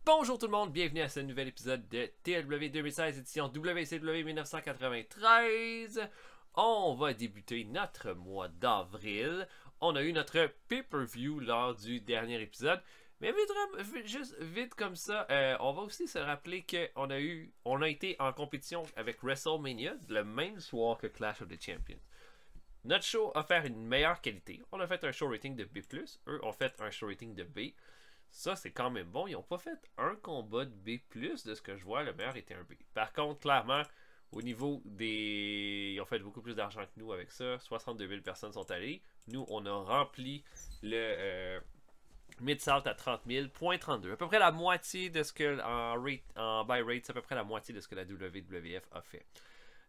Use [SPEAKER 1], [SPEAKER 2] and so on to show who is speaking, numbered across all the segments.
[SPEAKER 1] Bonjour tout le monde, bienvenue à ce nouvel épisode de TLW 2016, édition WCW 1993. On va débuter notre mois d'avril. On a eu notre pay-per-view lors du dernier épisode. Mais juste vite comme ça, on va aussi se rappeler qu'on a été en compétition avec WrestleMania le même soir que Clash of the Champions. Notre show a fait une meilleure qualité. On a fait un show rating de B+, eux ont fait un show rating de B. Ça, c'est quand même bon. Ils n'ont pas fait un combat de B+, de ce que je vois, le meilleur était un B. Par contre, clairement, au niveau des... Ils ont fait beaucoup plus d'argent que nous avec ça. 62 000 personnes sont allées. Nous, on a rempli le Mid-South à 30 000, 0.32. À peu près la moitié de ce que, en buy rate, c'est à peu près la moitié de ce que la WWF a fait.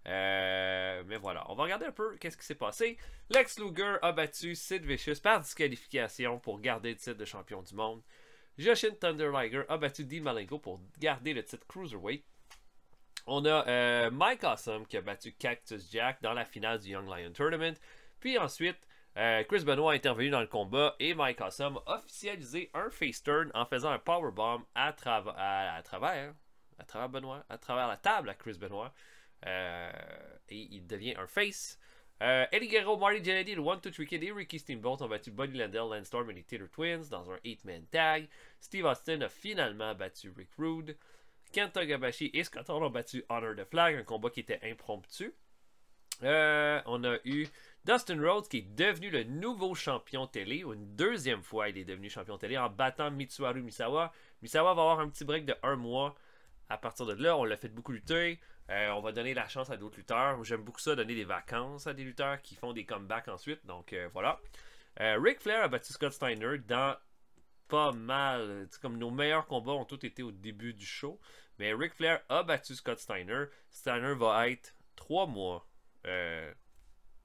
[SPEAKER 1] Mais voilà, on va regarder un peu qu'est-ce qui s'est passé. Lex Luger a battu Sid Vicious par disqualification pour garder le titre de champion du monde. Jushin Thunder Liger a battu Dean Malenko pour garder le titre Cruiserweight. On a Mike Awesome qui a battu Cactus Jack dans la finale du Young Lion Tournament. Puis ensuite, Chris Benoit a intervenu dans le combat et Mike Awesome a officialisé un face turn en faisant un powerbomb à travers Benoit, à travers la table à Chris Benoit. Et il devient un face. Eddie Guerrero, Marty Jannetty, le 1-2-3 Kid et Ricky Steamboat ont battu Buddy Landell, Landstorm et les Taylor Twins dans un 8-man tag. Steve Austin a finalement battu Rick Rude. Kenta Gabashi et Scott Hall ont battu Honor the Flag, un combat qui était impromptu. On a eu Dustin Rhodes qui est devenu le nouveau champion télé. Une deuxième fois, il est devenu champion télé en battant Mitsuharu Misawa. Misawa va avoir un petit break de 1 mois. À partir de là, on l'a fait beaucoup lutter. On va donner la chance à d'autres lutteurs. J'aime beaucoup ça, donner des vacances à des lutteurs qui font des comebacks ensuite. Donc voilà. Ric Flair a battu Scott Steiner dans pas mal. Comme nos meilleurs combats ont tous été au début du show. Mais Ric Flair a battu Scott Steiner. Steiner va être 3 mois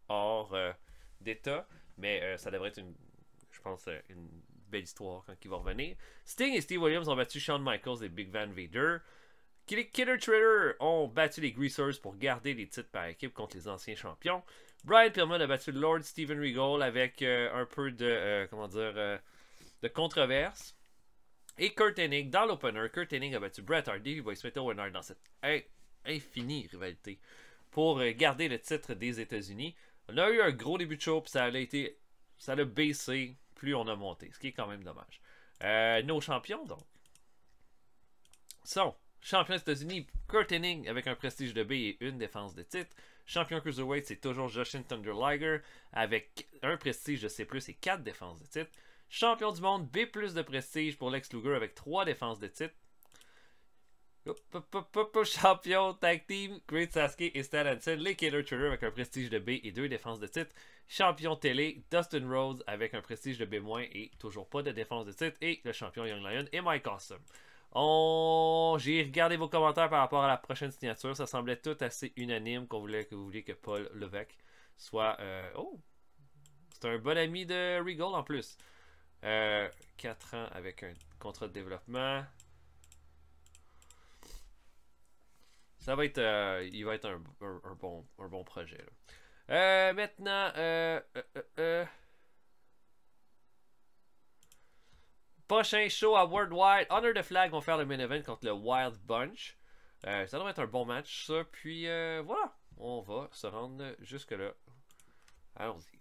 [SPEAKER 1] hors d'état. Mais ça devrait être je pense, une belle histoire quand il va revenir. Sting et Steve Williams ont battu Shawn Michaels et Big Van Vader. Killer Trader ont battu les Greasers pour garder les titres par équipe contre les anciens champions. Brian Pillman a battu Lord Steven Regal avec un peu de, de controverse. Et Kurt Hennig dans l'opener. Kurt Hennig a battu Bret Hardy et Boy Smith Winner dans cette infinie rivalité pour garder le titre des États-Unis. On a eu un gros début de show puis ça a baissé plus on a monté, ce qui est quand même dommage. Nos champions donc sont champion des États-Unis, Kurt Hennig avec un prestige de B et une défense de titre. Champion Cruiserweight, c'est toujours Jushin Thunder Liger avec un prestige de C+, et 4 défenses de titre. Champion du monde, B+, de prestige pour Lex Luger avec 3 défenses de titre. Champion Tag Team, Great Sasuke et Stan Hansen, les Killer Trader avec un prestige de B et 2 défenses de titre. Champion télé, Dustin Rhodes avec un prestige de B- et toujours pas de défense de titre. Et le champion Young Lion et Mike Awesome. J'ai regardé vos commentaires par rapport à la prochaine signature. Ça semblait tout assez unanime que vous vouliez que Paul Levesque soit... c'est un bon ami de Regal en plus. 4 ans avec un contrat de développement. Ça va être... il va être un bon projet. Là. Maintenant... Prochain show à Worldwide, Honor the Flag vont faire le main event contre le Wild Bunch. Ça devrait être un bon match, ça. Puis voilà, on va se rendre jusque-là. Allons-y.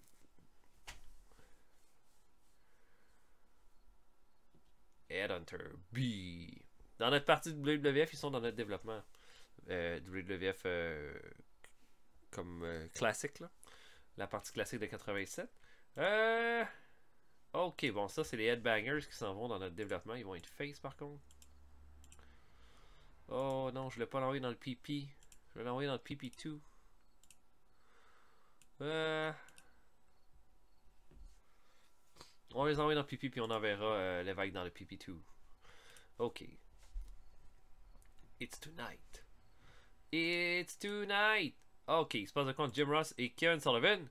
[SPEAKER 1] Headhunter B. Dans notre partie de WWF, ils sont dans notre développement. WWF comme classique, là. La partie classique de 87. Ok, bon, ça, c'est les Headbangers qui s'en vont dans notre développement. Ils vont être face, par contre. Oh non, je ne l'ai pas l'envoyer dans le PP. Je vais l'envoyer dans le PP2. On va les envoyer dans le PP, puis on enverra l'évêque dans le PP2. Ok. It's tonight. It's tonight. Ok, il se passe de compte Jim Ross et Kevin Sullivan.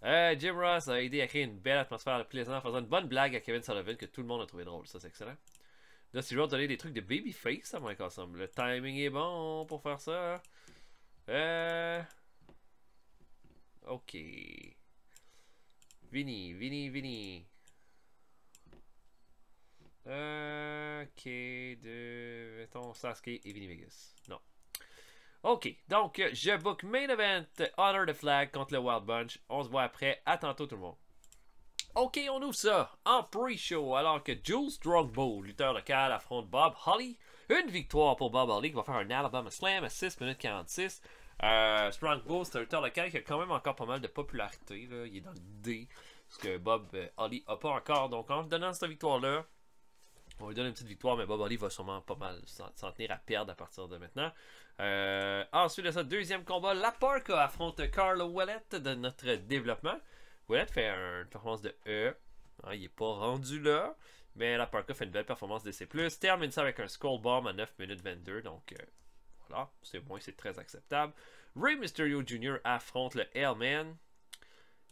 [SPEAKER 1] Jim Ross a aidé à créer une belle atmosphère plaisante en faisant une bonne blague à Kevin Sullivan que tout le monde a trouvé drôle. Ça, c'est excellent. Là, si je veux donner des trucs de babyface à Mike Awesome. Le timing est bon pour faire ça. Ok. Vinny. Ok, de... Mettons Sasuke et Vinny Vegas. Non. Ok, donc je book main event Honor the Flag contre le Wild Bunch. On se voit après. À tantôt tout le monde. Ok, on ouvre ça en pre-show alors que Jules Strongbow, lutteur local, affronte Bob Holly. Une victoire pour Bob Holly qui va faire un Alabama Slam à 6 minutes 46. Strongbow, c'est un lutteur local qui a quand même encore pas mal de popularité. Là. Il est dans le D. Parce que Bob Holly n'a pas encore. Donc en donnant cette victoire-là, on lui donne une petite victoire, mais Bob Holly va sûrement pas mal s'en tenir à perdre à partir de maintenant. Ensuite de ça, deuxième combat, La Parka affronte Carlo Ouellet de notre développement. Ouellet fait une performance de E. Hein, il n'est pas rendu là, mais La Parka fait une belle performance de C+. Termine ça avec un Skull Bomb à 9 minutes 22, donc voilà, c'est très acceptable. Rey Mysterio Jr. affronte le Hellman.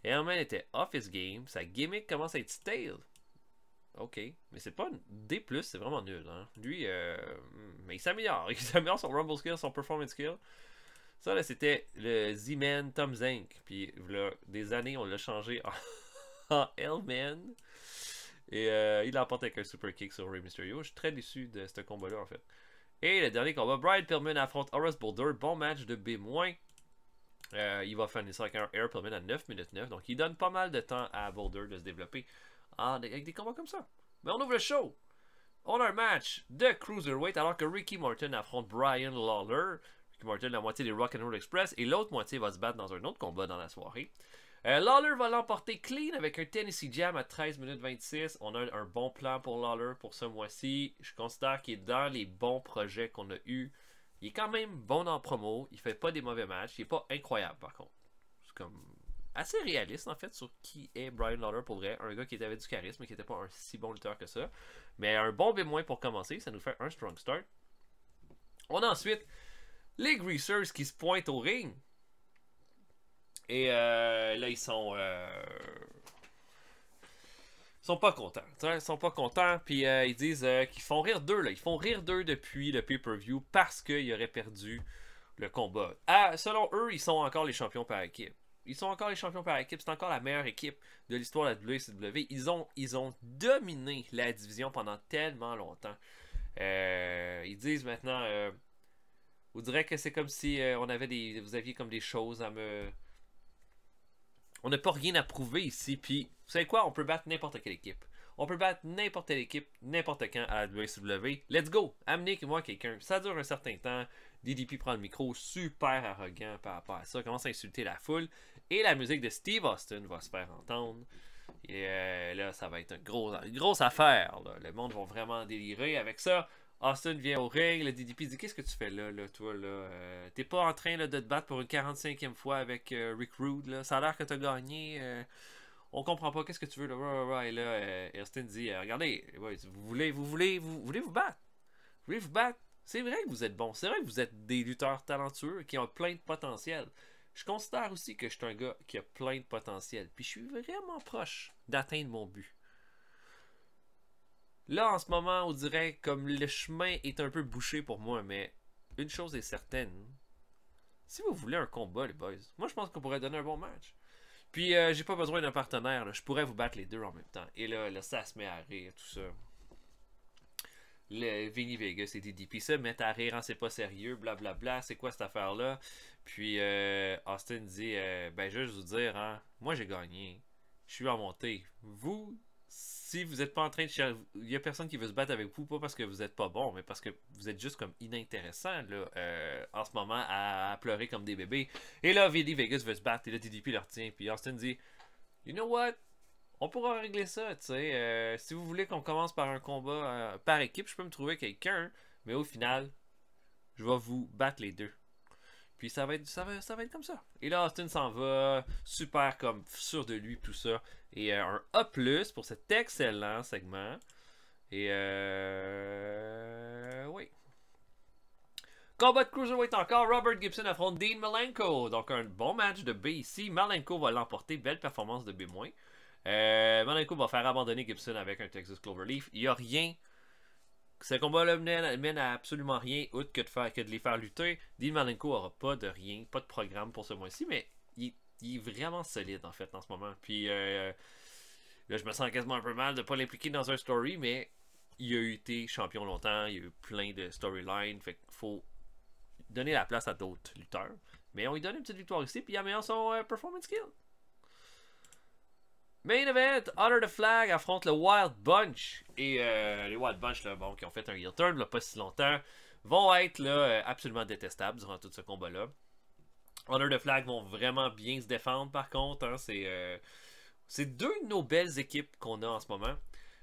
[SPEAKER 1] Hellman était off his game, sa gimmick commence à être stale. Ok, mais c'est pas un D+, c'est vraiment nul. Hein. Lui, mais il s'améliore. Il s'améliore son Rumble Skill, son Performance Skill. Ça, là, c'était le Z-Man Tom Zank. Puis, là, des années, on l'a changé en L-Man. Et il emporte avec un Super Kick sur Rey Mysterio. Je suis très déçu de ce combat-là, en fait. Et le dernier combat, Brian Pillman affronte Horace Boulder. Bon match de B-. Il va finir ça avec un Air Pillman à 9 minutes 9. Donc, il donne pas mal de temps à Boulder de se développer. Avec des combats comme ça. Mais on ouvre le show. On a un match de Cruiserweight alors que Ricky Morton affronte Brian Lawler. Ricky Morton, la moitié des Rock'n'Roll Express, et l'autre moitié va se battre dans un autre combat dans la soirée. Lawler va l'emporter clean avec un Tennessee Jam à 13 minutes 26. On a un bon plan pour Lawler pour ce mois-ci. Je considère qu'il est dans les bons projets qu'on a eus. Il est quand même bon en promo. Il fait pas des mauvais matchs. Il est pas incroyable par contre. C'est comme assez réaliste en fait sur qui est Brian Lawler pour vrai. Un gars qui avait du charisme et qui n'était pas un si bon lutteur que ça. Mais un bon B- pour commencer, ça nous fait un strong start. On a ensuite les Greasers qui se pointent au ring. Et là, ils sont pas contents. Ils sont pas contents. Puis ils disent qu'ils font rire d'eux. Ils font rire d'eux depuis le pay-per-view parce qu'ils auraient perdu le combat. Selon eux, ils sont encore les champions par équipe. Ils sont encore les champions par équipe. C'est encore la meilleure équipe de l'histoire de la WCW. Ils ont dominé la division pendant tellement longtemps. Ils disent maintenant... vous direz que c'est comme si vous aviez comme des choses à me... On n'a pas rien à prouver ici. Puis, vous savez quoi? On peut battre n'importe quelle équipe. On peut battre n'importe quelle équipe, n'importe quand à la WCW. Let's go! Amenez-moi quelqu'un. Ça dure un certain temps. DDP prend le micro, super arrogant par rapport à ça. Commence à insulter la foule. Et la musique de Steve Austin va se faire entendre. Et là, ça va être une grosse affaire. Là. Le monde va vraiment délirer avec ça. Austin vient au ring, le DDP dit: qu'est-ce que tu fais là toi là? T'es pas en train là, de te battre pour une 45e fois avec Rick Rude là? Ça a l'air que t'as gagné. On comprend pas, qu'est-ce que tu veux là? Et là, Austin dit: regardez, vous voulez vous battre? Vous voulez vous battre? C'est vrai que vous êtes bon, c'est vrai que vous êtes des lutteurs talentueux qui ont plein de potentiel. Je considère aussi que je suis un gars qui a plein de potentiel. Puis je suis vraiment proche d'atteindre mon but. Là, en ce moment, on dirait comme le chemin est un peu bouché pour moi, mais une chose est certaine. Si vous voulez un combat, les boys, moi je pense qu'on pourrait donner un bon match. Puis j'ai pas besoin d'un partenaire, là. Je pourrais vous battre les deux en même temps. Et là, ça se met à rire, tout ça. Le Vinny Vegas et DDP se mettent à rire, hein, c'est pas sérieux, blablabla, c'est quoi cette affaire-là? Puis Austin dit, ben juste vous dire, hein, moi j'ai gagné, je suis en montée. Vous, si vous êtes pas en train de... Il y a personne qui veut se battre avec vous, pas parce que vous êtes pas bon, mais parce que vous êtes juste comme inintéressant, là, en ce moment, à pleurer comme des bébés. Et là, Vinny Vegas veut se battre, et là, DDP le retient, puis Austin dit, you know what? On pourra régler ça, tu sais. Si vous voulez qu'on commence par un combat par équipe, je peux me trouver quelqu'un, mais au final, je vais vous battre les deux. Puis ça va être comme ça. Et là, Austin s'en va, super comme sûr de lui, tout ça. Et un A+, pour cet excellent segment. Et oui. Combat de Cruiserweight encore, Robert Gibson affronte Dean Malenko. Donc un bon match de B ici. Malenko va l'emporter, belle performance de B-. Malenko va faire abandonner Gibson avec un Texas Cloverleaf. Il n'y a rien. Ce combat-là mène à absolument rien, outre que de les faire lutter. Dean Malenko n'aura pas de rien, pas de programme pour ce mois-ci, mais il est vraiment solide en fait en ce moment. Puis là, je me sens quasiment un peu mal de ne pas l'impliquer dans un story, mais il a été champion longtemps, il y a eu plein de storylines, fait qu'il faut donner la place à d'autres lutteurs. Mais on lui donne une petite victoire ici, puis il améliore son performance skill. Main event, Honor the Flag affronte le Wild Bunch. Et les Wild Bunch, là, bon, qui ont fait un heel turn, là, pas si longtemps, vont être là, absolument détestables durant tout ce combat-là. Honor the Flag vont vraiment bien se défendre, par contre. Hein, c'est deux de nos belles équipes qu'on a en ce moment.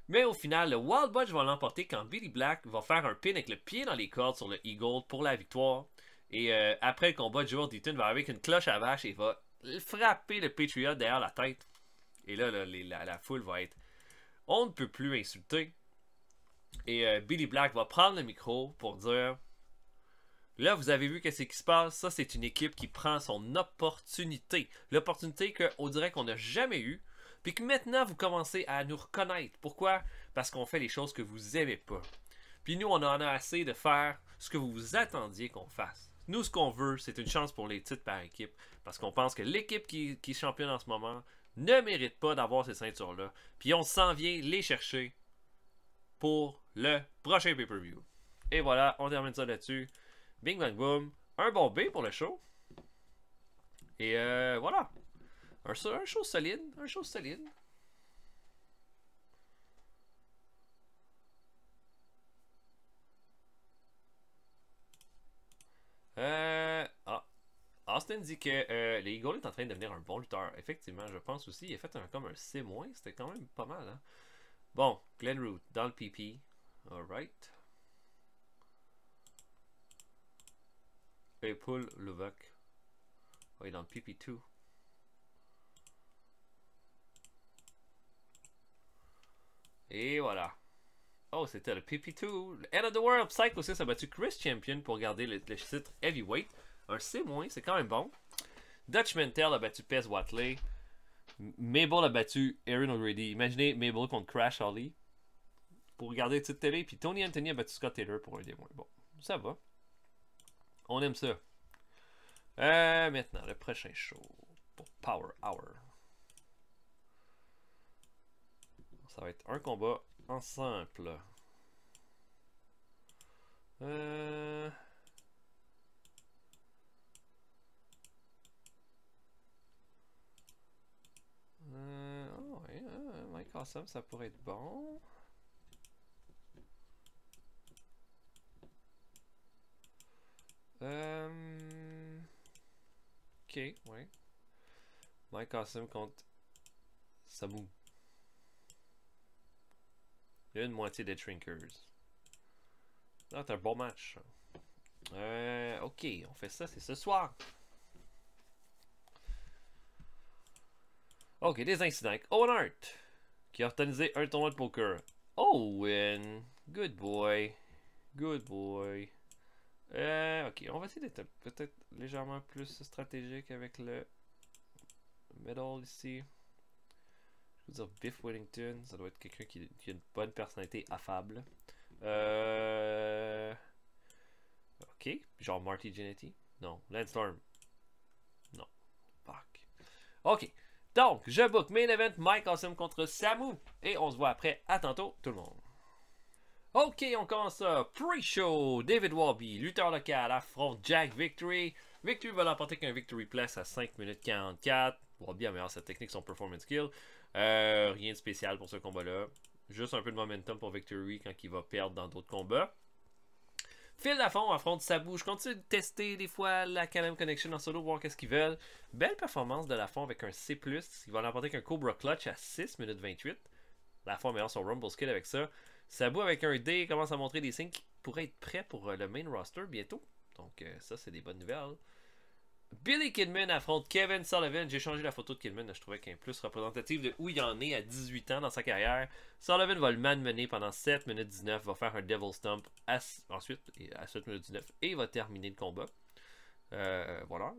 [SPEAKER 1] Mais au final, le Wild Bunch va l'emporter quand Billy Black va faire un pin avec le pied dans les cordes sur le Eagle pour la victoire. Et après le combat, Joel Deaton va avec une cloche à vache et va frapper le Patriot derrière la tête. Et là, la foule va être... On ne peut plus insulter. Et Billy Black va prendre le micro pour dire... Là, vous avez vu qu'est-ce qui se passe. Ça, c'est une équipe qui prend son opportunité. L'opportunité qu'on dirait qu'on n'a jamais eue. Puis que maintenant, vous commencez à nous reconnaître. Pourquoi? Parce qu'on fait les choses que vous aimez pas. Puis nous, on en a assez de faire ce que vous vous attendiez qu'on fasse. Nous, ce qu'on veut, c'est une chance pour les titres par équipe. Parce qu'on pense que l'équipe qui est championne en ce moment ne mérite pas d'avoir ces ceintures-là. Puis on s'en vient les chercher pour le prochain pay-per-view. Et voilà, on termine ça là-dessus. Bing bang boom. Un bon B pour le show. Et voilà. Un show solide. Un show solide. Austin dit que les Eagles est en train de devenir un bon lutteur. Effectivement, je pense aussi. Il a fait comme un C-. C'était quand même pas mal. Hein? Bon, Glenn Root dans le PP. Alright. Et Paul Levac. Il est dans le PP2. Et voilà. Oh, c'était le PP2. Le End of the World. Psycho 6 a battu Chris Champion pour garder le titre Heavyweight. Un C-, c'est quand même bon. Dutch Mantel a battu Pez Watley. Mabel a battu Aaron O'Grady. Imaginez Mabel contre Crash Holly pour regarder le titre télé. Puis Tony Anthony a battu Scott Taylor pour un des moins. Bon, ça va. On aime ça. Maintenant, le prochain show pour Power Hour. Ça va être un combat en simple. Oh, ouais, Mike Awesome, ça pourrait être bon. Ok, ouais. Mike Awesome contre Sabu. Une moitié des Shrinkers. C'est un bon match. Ok, on fait ça, c'est ce soir. Ok, des incidents. Owen Hart, qui a organisé un tournoi de poker. Owen, good boy. Good boy. Ok, on va essayer d'être peut-être légèrement plus stratégique avec le medal ici. Je veux dire Biff Whittington, ça doit être quelqu'un qui a une bonne personnalité affable. Ok, genre Marty Jannetty. Non, Lance Storm. Non, fuck. Ok, donc je book main event Mike Awesome contre Samu. Et on se voit après. À tantôt tout le monde. Ok, on commence ça. Pre-show, David Warby, lutteur local, affronte Jack Victory. Victory va l'emporter qu'un Victory Place à 5 minutes 44. Warby améliore sa technique, son performance skill. Rien de spécial pour ce combat-là. Juste un peu de momentum pour Victory quand il va perdre dans d'autres combats. Phil Lafont affronte Sabu. Je continue de tester des fois la Can-Am Connection en solo, voir qu'est-ce qu'ils veulent. Belle performance de Lafont avec un C+. Il va l'emporter qu'un Cobra Clutch à 6 minutes 28. Lafont améliore son Rumble Skill avec ça. Sabu avec un D commence à montrer des signes qui pourraient être prêts pour le main roster bientôt. Donc ça, c'est des bonnes nouvelles. Billy Kidman affronte Kevin Sullivan. J'ai changé la photo de Kidman. Je trouvais qu'elle est plus représentative de où il en est à 18 ans dans sa carrière. Sullivan va le malmener pendant 7 minutes 19. Va faire un Devil Stomp ensuite à 7 minutes 19. Et il va terminer le combat. Voilà.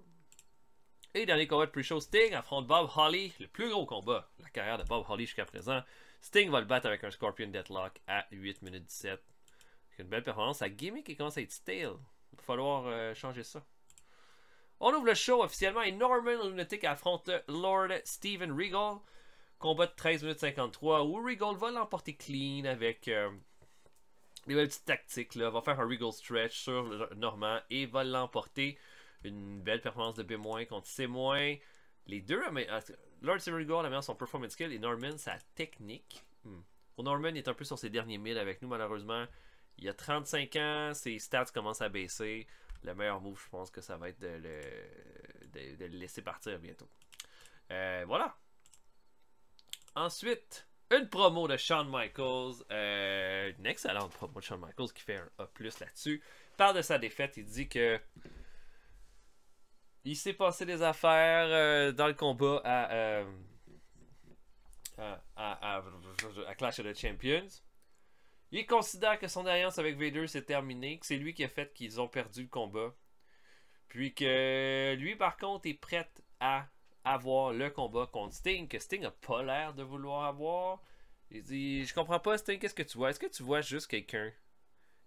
[SPEAKER 1] Et dernier combat de pre-show, Sting affronte Bob Holly. Le plus gros combat de la carrière de Bob Holly jusqu'à présent. Sting va le battre avec un Scorpion Deathlock à 8 minutes 17. Avec une belle performance. Sa gimmick qui commence à être stale. Il va falloir changer ça. On ouvre le show officiellement et Norman Lunatic affronte Lord Steven Regal. Combat de 13 minutes 53 où Regal va l'emporter clean avec des belles petites tactiques, là. Va faire un Regal Stretch sur Normand et va l'emporter. Une belle performance de B- contre C-. Les deux, Lord Regal améliore son performance skill et Norman sa technique. Pour Norman, il est un peu sur ses derniers milles avec nous, malheureusement. Il a 35 ans, ses stats commencent à baisser. Le meilleur move, je pense que ça va être de le laisser partir bientôt. Voilà. Ensuite, une promo de Shawn Michaels. Une excellente promo de Shawn Michaels qui fait un A+ là-dessus. Il parle de sa défaite. Il dit que il s'est passé des affaires dans le combat à Clash of the Champions. Il considère que son alliance avec Vader s'est terminée, que c'est lui qui a fait qu'ils ont perdu le combat. Puis que lui, par contre, est prêt à avoir le combat contre Sting, que Sting n'a pas l'air de vouloir avoir. Il dit, je comprends pas Sting, qu'est-ce que tu vois? Est-ce que tu vois juste quelqu'un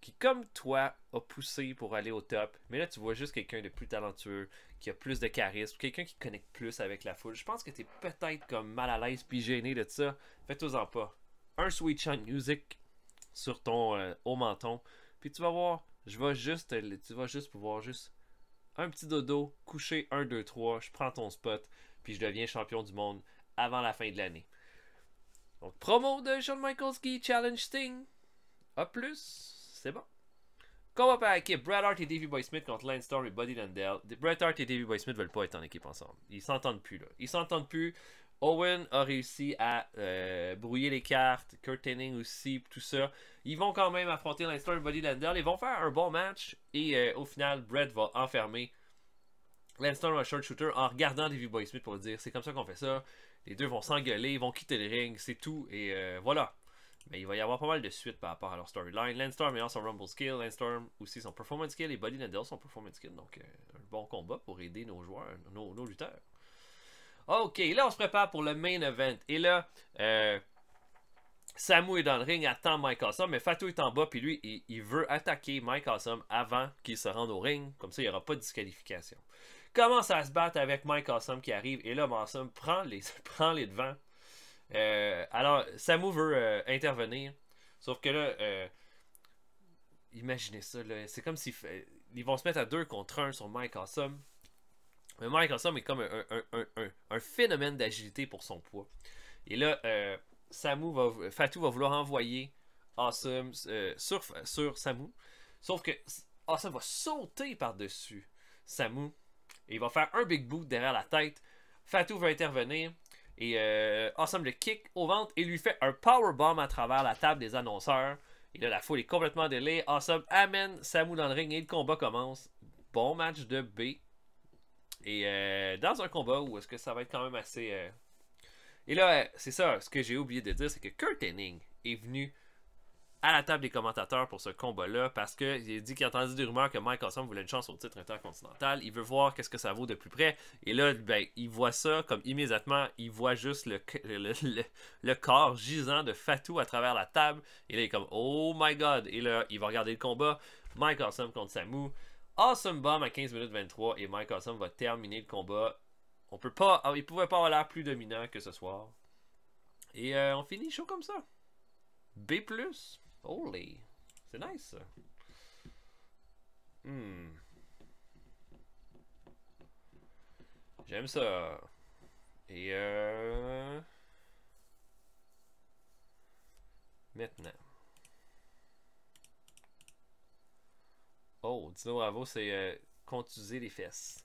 [SPEAKER 1] qui, comme toi, a poussé pour aller au top, mais là tu vois juste quelqu'un de plus talentueux, qui a plus de charisme, quelqu'un qui connecte plus avec la foule. Je pense que t'es peut-être comme mal à l'aise puis gêné de ça. Fais-toi-en pas. Un Sweet Shine Music sur ton haut menton, puis tu vas voir, tu vas juste pouvoir juste un petit dodo, coucher 1, 2, 3, je prends ton spot, puis je deviens champion du monde avant la fin de l'année. Donc, promo de Shawn Michaels qui challenge Sting. A+, c'est bon. Combat par équipe, Bret Hart et Davey Boy Smith contre Lance Storm et Buddy Landel. Bret Hart et Davey Boy Smith veulent pas être en équipe ensemble. Ils s'entendent plus là. Ils s'entendent plus. Owen a réussi à brouiller les cartes. Kurt Hennig aussi, tout ça. Ils vont quand même affronter Lance Storm et Buddy Landel. Ils vont faire un bon match. Et au final, Bret va enfermer Lance Storm en short shooter en regardant Davey Boy Smith pour dire c'est comme ça qu'on fait ça. Les deux vont s'engueuler, ils vont quitter le ring, c'est tout. Et voilà. Mais il va y avoir pas mal de suites par rapport à leur storyline. Lance Storm ayant son Rumble skill, Lance Storm aussi son Performance skill et Buddy Landel son Performance skill. Donc un bon combat pour aider nos joueurs, nos lutteurs. Ok, là on se prépare pour le main event. Et là, Samu est dans le ring, attend Mike Awesome, mais Fatu est en bas, puis lui, il veut attaquer Mike Awesome avant qu'il se rende au ring. Comme ça, il n'y aura pas de disqualification. Commence à se battre avec Mike Awesome qui arrive, et là, Awesome prend les devants. Alors, Samu veut intervenir, sauf que là, imaginez ça, c'est comme s'ils ils vont se mettre à 2 contre 1 sur Mike Awesome. Mais Mike Awesome est comme un phénomène d'agilité pour son poids. Et là, Fatu va vouloir envoyer Awesome sur Samu. Sauf que Awesome va sauter par-dessus Samu. Et il va faire un big boot derrière la tête. Fatu va intervenir. Et Awesome le kick au ventre et lui fait un powerbomb à travers la table des annonceurs. Et là, la foule est complètement délai. Awesome amène Samu dans le ring et le combat commence. Bon match de B. Et dans un combat où est-ce que ça va être quand même assez... Et là, c'est ça, ce que j'ai oublié de dire, c'est que Kurt Hennig est venu à la table des commentateurs pour ce combat-là parce qu'il a dit qu'il a entendu des rumeurs que Mike Awesome voulait une chance au titre intercontinental. Il veut voir qu'est-ce que ça vaut de plus près. Et là, ben, il voit ça comme immédiatement, il voit juste le corps gisant de Fatu à travers la table. Et là, il est comme, oh my god. Et là, il va regarder le combat. Mike Awesome contre Samu. Awesome Bomb à 15 minutes 23 et Mike Awesome va terminer le combat. Il pouvait pas avoir l'air plus dominant que ce soir. Et on finit chaud comme ça. B+. Holy. C'est nice ça. J'aime ça. Et maintenant. Oh, Dino Bravo, c'est contuser les fesses.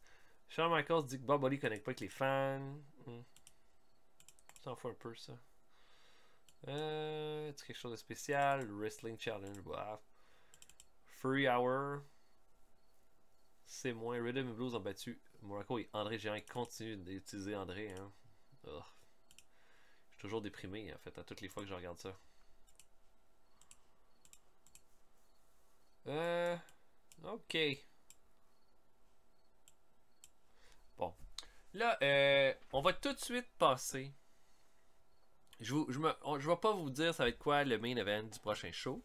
[SPEAKER 1] Shawn Michaels dit que Bob Holly connecte pas avec les fans. Ça en fout un peu, ça. C'est quelque chose de spécial. Wrestling Challenge. Bah. Free Hour. C'est moins. Rhythm and Blues ont battu Morocco et André Géant continue d'utiliser André. Hein. Je suis toujours déprimé, en fait, à toutes les fois que je regarde ça. Ok. Bon. Là, on va tout de suite passer. Je vais pas vous dire ça va être quoi le main event du prochain show.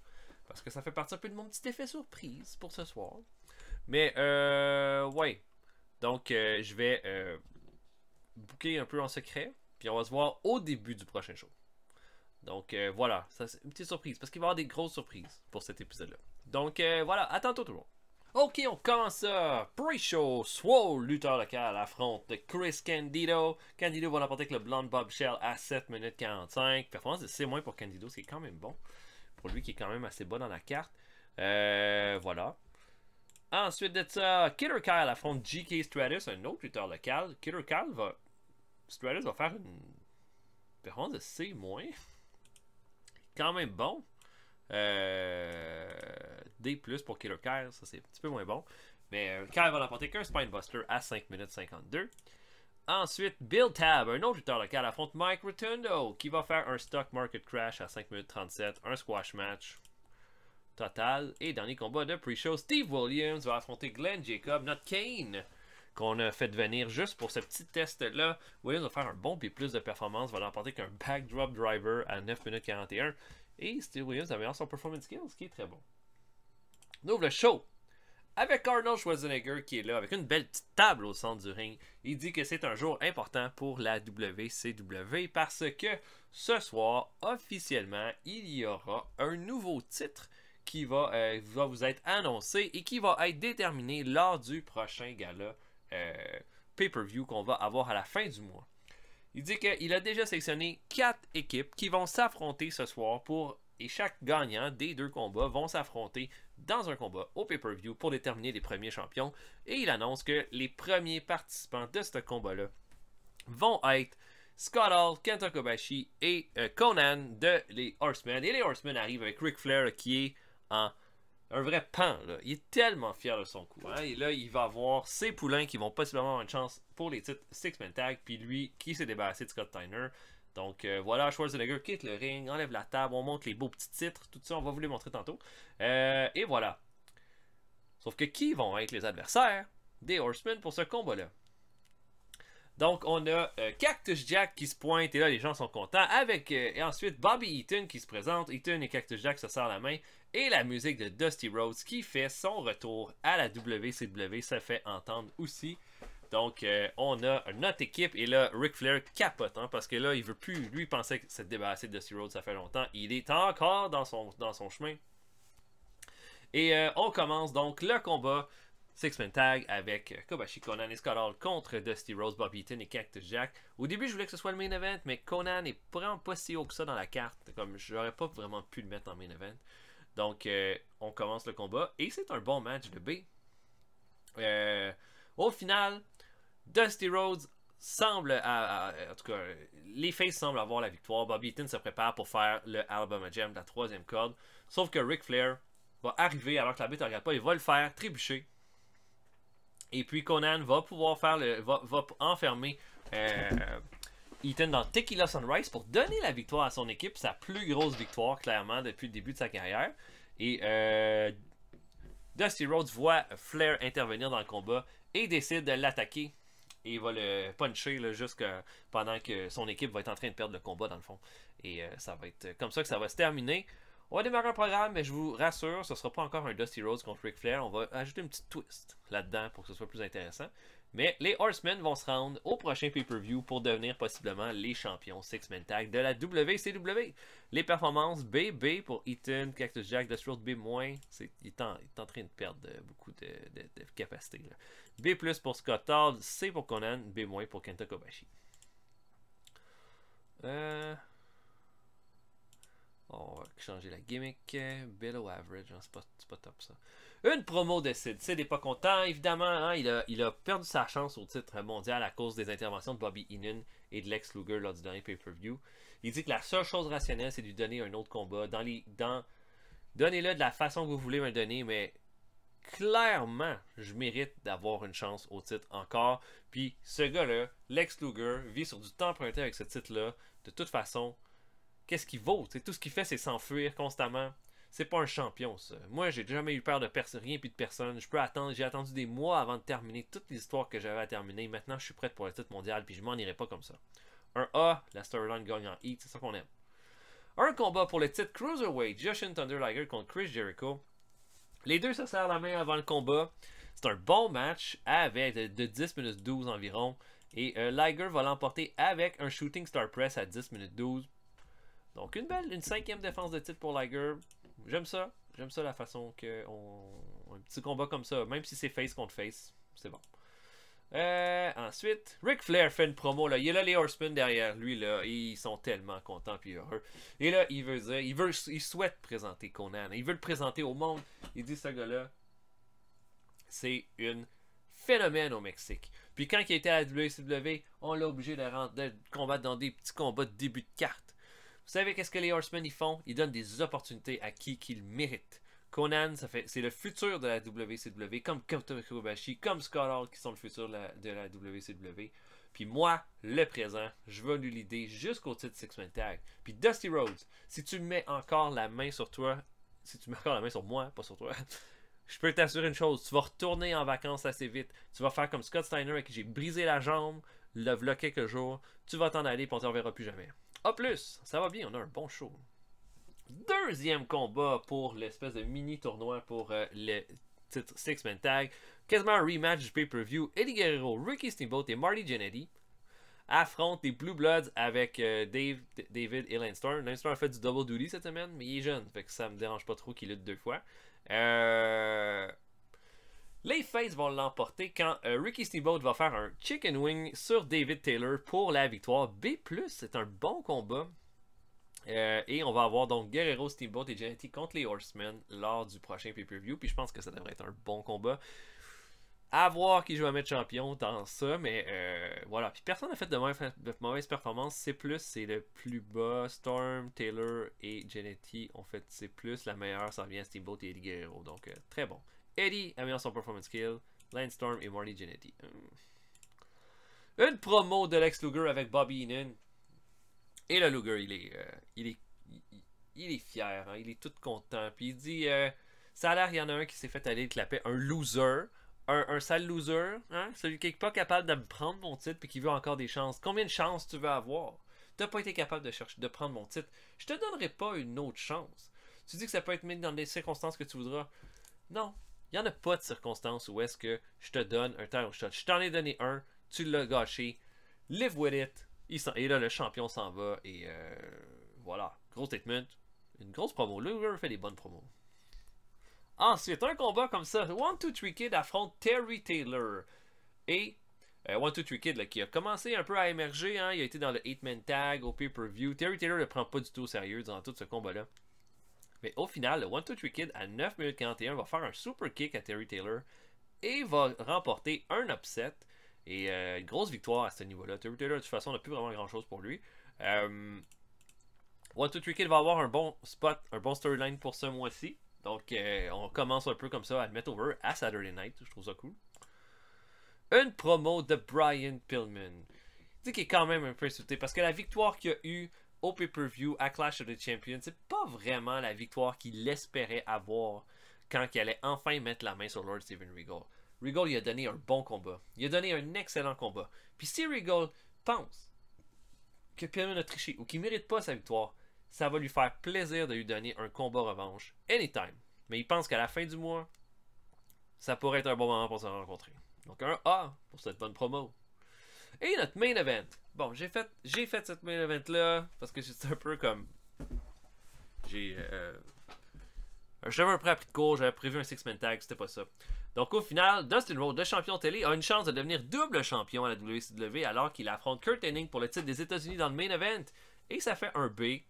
[SPEAKER 1] Parce que ça fait partie un peu de mon petit effet surprise pour ce soir. Mais, ouais. Donc, je vais booker un peu en secret. Puis on va se voir au début du prochain show. Donc voilà, ça c'est une petite surprise, parce qu'il va y avoir des grosses surprises pour cet épisode-là. Donc voilà, à tantôt tout le monde. Ok, on commence ça. Pre-show, Swole, lutteur local, affronte Chris Candido. Candido va l'emporter avec le Blonde Bombshell à 7 minutes 45. Performance de C- pour Candido, c'est quand même bon. Pour lui qui est quand même assez bas dans la carte. Voilà. Ensuite de ça, Killer Kyle affronte GK Stratus, un autre lutteur local. Killer Kyle va... Stratus va faire une performance de C-. Quand même bon. D+, pour Killer Kyle, ça c'est un petit peu moins bon. Mais Kyle va l'emporter qu'un Spinebuster à 5 minutes 52. Ensuite, Bill Tab, un autre lutteur local, affronte Mike Rotundo, qui va faire un Stock Market Crash à 5 minutes 37, un squash match total. Et dernier combat de pre-show, Steve Williams va affronter Glenn Jacob, notre Kane, qu'on a fait venir juste pour ce petit test-là. Williams va faire un bon B+ de performance, va l'emporter qu'un Backdrop Driver à 9 minutes 41. Et Steve Williams améliore son performance skills, qui est très bon. On ouvre le show avec Arnold Schwarzenegger qui est là, avec une belle petite table au centre du ring. Il dit que c'est un jour important pour la WCW parce que ce soir, officiellement, il y aura un nouveau titre qui va vous être annoncé et qui va être déterminé lors du prochain gala pay-per-view qu'on va avoir à la fin du mois. Il dit qu'il a déjà sélectionné 4 équipes qui vont s'affronter ce soir et chaque gagnant des 2 combats vont s'affronter dans un combat au pay-per-view pour déterminer les premiers champions. Et il annonce que les premiers participants de ce combat-là vont être Scott Hall, Kenta Kobashi et Conan de les Horsemen. Et les Horsemen arrivent avec Ric Flair qui est en un vrai pan, là. Il est tellement fier de son coup. Hein? Et là, il va avoir ses poulains qui vont possiblement avoir une chance pour les titres Six-Man Tag. Puis lui qui s'est débarrassé de Scott Steiner. Donc voilà, Schwarzenegger quitte le ring, enlève la table, on montre les beaux petits titres. Tout ça, on va vous les montrer tantôt. Et voilà. Sauf que qui vont être les adversaires des Horsemen pour ce combat-là? Donc, on a Cactus Jack qui se pointe, et là, les gens sont contents. Et ensuite, Bobby Eaton qui se présente. Eaton et Cactus Jack se serrent la main. Et la musique de Dusty Rhodes qui fait son retour à la WCW se fait entendre aussi. Donc, on a notre équipe. Et là, Ric Flair capote, hein, parce que là, il veut plus. Lui, il pensait que s'être débarrassé de Dusty Rhodes, ça fait longtemps. Il est encore dans son chemin. Et on commence donc le combat Six-Man Tag avec Kobashi, Conan et Scott Hall contre Dusty Rhodes, Bobby Eaton et Cactus Jack. Au début, je voulais que ce soit le main event, mais Conan est vraiment pas si haut que ça dans la carte. Comme j'aurais pas vraiment pu le mettre en main event. Donc, on commence le combat et c'est un bon match de B. Au final, Dusty Rhodes semble, en tout cas, les faces semblent avoir la victoire. Bobby Eaton se prépare pour faire le Alabama Jam de la 3e corde. Sauf que Ric Flair va arriver alors que la bête ne regarde pas. Il va le faire trébucher. Et puis Conan va pouvoir faire va enfermer Eaton dans Tequila Sunrise pour donner la victoire à son équipe. Sa plus grosse victoire, clairement, depuis le début de sa carrière. Et Dusty Rhodes voit Flair intervenir dans le combat et décide de l'attaquer. Et il va le puncher là, pendant que son équipe va être en train de perdre le combat, dans le fond. Et ça va être comme ça que ça va se terminer. On va démarrer un programme, mais je vous rassure, ce ne sera pas encore un Dusty Rhodes contre Ric Flair. On va ajouter une petite twist là-dedans pour que ce soit plus intéressant. Mais les Horsemen vont se rendre au prochain pay-per-view pour devenir possiblement les champions Six-Man Tag de la WCW. Les performances B pour Eaton, Cactus Jack, Dusty Rhodes B-. Il est en train de perdre beaucoup de capacité. Là. B+ pour Scott Hall, C pour Conan, B- pour Kenta Kobashi. On va changer la gimmick. Below average, hein, c'est pas top ça. Une promo de Sid. Sid n'est pas content, évidemment. Hein, il a perdu sa chance au titre mondial à cause des interventions de Bobby Heenan et de Lex Luger lors du dernier pay-per-view. Il dit que la seule chose rationnelle, c'est de lui donner un autre combat. Donnez-le de la façon que vous voulez me donner, mais clairement, je mérite d'avoir une chance au titre encore. Puis ce gars-là, Lex Luger, vit sur du temps emprunté avec ce titre-là. De toute façon, qu'est-ce qu'il vaut? T'sais, tout ce qu'il fait, c'est s'enfuir constamment. C'est pas un champion, ça. Moi, j'ai jamais eu peur de rien puis de personne. J'ai attendu des mois avant de terminer toutes les histoires que j'avais à terminer. Maintenant, je suis prêt pour le titre mondial, puis je m'en irai pas comme ça. Un A, la storyline gagne en heat, c'est ça qu'on aime. Un combat pour le titre Cruiserweight, Jushin Thunder Liger contre Chris Jericho. Les deux se serrent la main avant le combat. C'est un bon match avec de 10 minutes 12 environ. Et Liger va l'emporter avec un Shooting Star Press à 10 minutes 12. Donc une cinquième défense de titre pour Liger. J'aime ça. J'aime ça la façon un petit combat comme ça, même si c'est face contre face, c'est bon. Ensuite, Ric Flair fait une promo là. Il y a là les Horsemen derrière lui là. Ils sont tellement contents puis heureux. Et là, il souhaite présenter Conan. Il veut le présenter au monde. Il dit ce gars-là, c'est une phénomène au Mexique. Puis quand il était à la WCW, on l'a obligé de combattre dans des petits combats de début de carte. Vous savez qu'est-ce que les Horsemen ils font? Ils donnent des opportunités à qui qu'ils méritent. Conan, c'est le futur de la WCW, comme Kota Kobashi, comme Scott Hall qui sont le futur de la WCW. Puis moi, le présent, je vais lui l'idée jusqu'au titre Six-Man Tag. Puis Dusty Rhodes, si tu mets encore la main sur toi, si tu mets encore la main sur moi, pas sur toi, je peux t'assurer une chose, tu vas retourner en vacances assez vite. Tu vas faire comme Scott Steiner avec qui j'ai brisé la jambe, le v'là quelques jours. Tu vas t'en aller et on ne te reverra plus jamais. A plus, ça va bien, on a un bon show. Deuxième combat pour l'espèce de mini tournoi pour le titre Six-Man Tag. Quasiment un rematch du pay-per-view. Eddie Guerrero, Ricky Steamboat et Marty Jannetty affrontent les Blue Bloods avec David et Lance Storm. Lance Storm a fait du double duty cette semaine, mais il est jeune, fait que ça me dérange pas trop qu'il lutte deux fois. Les Faces vont l'emporter quand Ricky Steamboat va faire un chicken wing sur David Taylor pour la victoire. B+, c'est un bon combat. Et on va avoir donc Guerrero, Steamboat et Jannetty contre les Horsemen lors du prochain pay-per-view. Puis je pense que ça devrait être un bon combat. À voir qui je vais mettre champion dans ça. Mais voilà. Puis personne n'a fait de mauvaise performance. C+, c'est le plus bas. Storm, Taylor et Jannetty ont fait C+. La meilleure, ça revient à Steamboat et Eddie Guerrero. Donc très bon. Eddie améliore son performance skill. Lance Storm et Marty Jannetty. Une promo de Lex Luger avec Bobby Heenan. Et le Luger, il est fier, hein? Il est tout content. Puis il dit, ça a l'air, il y en a un qui s'est fait aller le clapper, un loser, un sale loser, hein? Celui qui n'est pas capable de me prendre mon titre puis qui veut encore des chances. Combien de chances tu veux avoir? Tu n'as pas été capable de prendre mon titre. Je te donnerai pas une autre chance. Tu dis que ça peut être mis dans les circonstances que tu voudras. Non, il n'y en a pas de circonstances où est-ce que je te donne un title shot. Je t'en ai donné un, tu l'as gâché. Live with it. Et là, le champion s'en va. Et voilà. Gros statement. Une grosse promo. Luger fait des bonnes promos. Ensuite, un combat comme ça. 1-2-3 Kid affronte Terry Taylor. Et 1-2-3 Kid là, qui a commencé un peu à émerger. Hein, il a été dans le 8-man tag au pay-per-view. Terry Taylor ne le prend pas du tout au sérieux dans tout ce combat-là. Mais au final, le 1-2-3 Kid à 9 minutes 41 va faire un super kick à Terry Taylor. Et va remporter un upset. Et une grosse victoire à ce niveau-là. Terry Taylor, de toute façon, n'a plus vraiment grand-chose pour lui. 1-2-3 Kid va avoir un bon spot, un bon storyline pour ce mois-ci. Donc, on commence un peu comme ça à le mettre over à Saturday Night. Je trouve ça cool. Une promo de Brian Pillman. Il dit qu'il est quand même un peu insulté parce que la victoire qu'il a eue au pay-per-view à Clash of the Champions, c'est pas vraiment la victoire qu'il espérait avoir quand il allait enfin mettre la main sur Lord Steven Regal. Regal, il a donné un bon combat. Il a donné un excellent combat. Puis si Regal pense que Pillman a triché ou qu'il ne mérite pas sa victoire, ça va lui faire plaisir de lui donner un combat revanche anytime. Mais il pense qu'à la fin du mois, ça pourrait être un bon moment pour se rencontrer. Donc un A pour cette bonne promo. Et notre main event. Bon, j'ai fait cette main event là parce que c'est un peu comme j'avais un peu appris de cours, j'avais prévu un six-man tag, c'était pas ça. Donc au final, Dustin Rhodes, le champion télé, a une chance de devenir double champion à la WCW alors qu'il affronte Kurt Hennig pour le titre des États-Unis dans le main event. Et ça fait un B.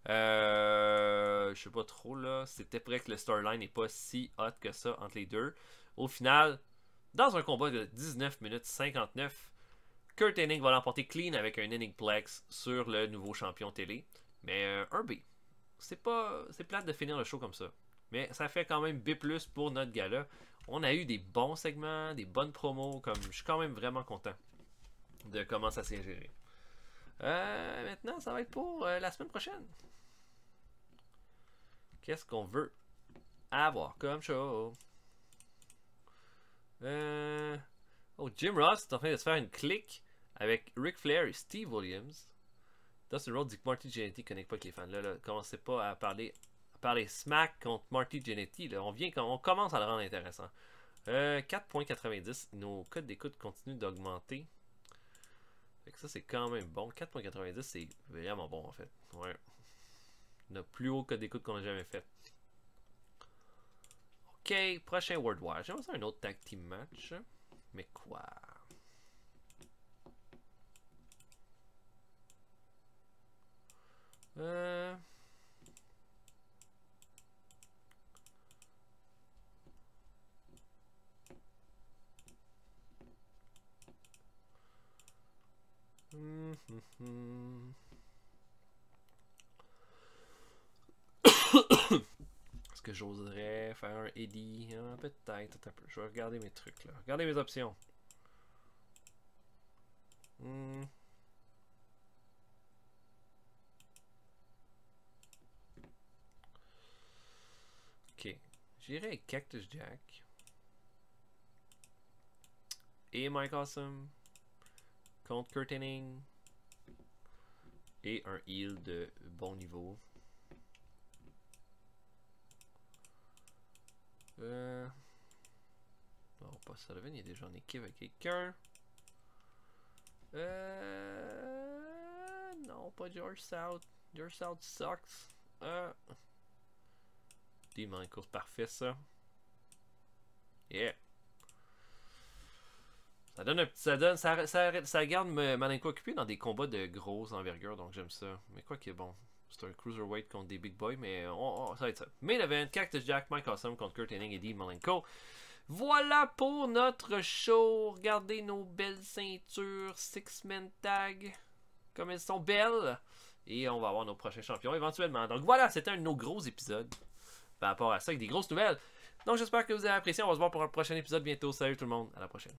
[SPEAKER 1] Je sais pas trop là. C'était vrai que le storyline n'est pas si hot que ça entre les deux. Au final, dans un combat de 19 minutes 59, Kurt Hennig va l'emporter clean avec un Hennigplex sur le nouveau champion télé. Mais un B. C'est plate de finir le show comme ça. Mais ça fait quand même B+, pour notre gala. On a eu des bons segments, des bonnes promos. Je suis quand même vraiment content de comment ça s'est géré. Maintenant, ça va être pour la semaine prochaine. Qu'est-ce qu'on veut avoir comme show? Oh, Jim Ross est en train de se faire une clique avec Ric Flair et Steve Williams. Dustin Rhodes dit que Marty Jannetty ne connecte pas avec les fans. Là, commencez pas à parler smack contre Marty Jannetty. On commence à le rendre intéressant. 4.90. Nos codes d'écoute continuent d'augmenter. Ça, c'est quand même bon. 4.90, c'est vraiment bon, en fait. Ouais. Le plus haut code d'écoute qu'on a jamais fait. Ok, prochain World War. J'aimerais ça un autre tag team match. Mais quoi? Est-ce que j'oserais faire un Eddie? Peut-être. Je vais regarder mes trucs là. Regardez mes options. Ok. J'irai avec Cactus Jack. Et Mike Awesome. Contre Kurt Hennig. Et un heal de bon niveau. Non, pas Sullivan, il est déjà en équipe avec quelqu'un. Non, pas George South. George South sucks. Il manque une course parfaite, ça. Yeah. Ça garde Malenko occupé dans des combats de grosse envergure, donc j'aime ça. Mais quoi qu'il est bon. C'est un cruiserweight contre des big boys, mais ça va être ça. Main event, Cactus Jack, Mike Awesome contre Kurt Hennig et Dean Malenko. Voilà pour notre show. Regardez nos belles ceintures, 6-man tag, comme elles sont belles. Et on va avoir nos prochains champions éventuellement. Donc voilà, c'était un de nos gros épisodes par rapport à ça, avec des grosses nouvelles. Donc j'espère que vous avez apprécié. On va se voir pour un prochain épisode bientôt. Salut tout le monde, à la prochaine.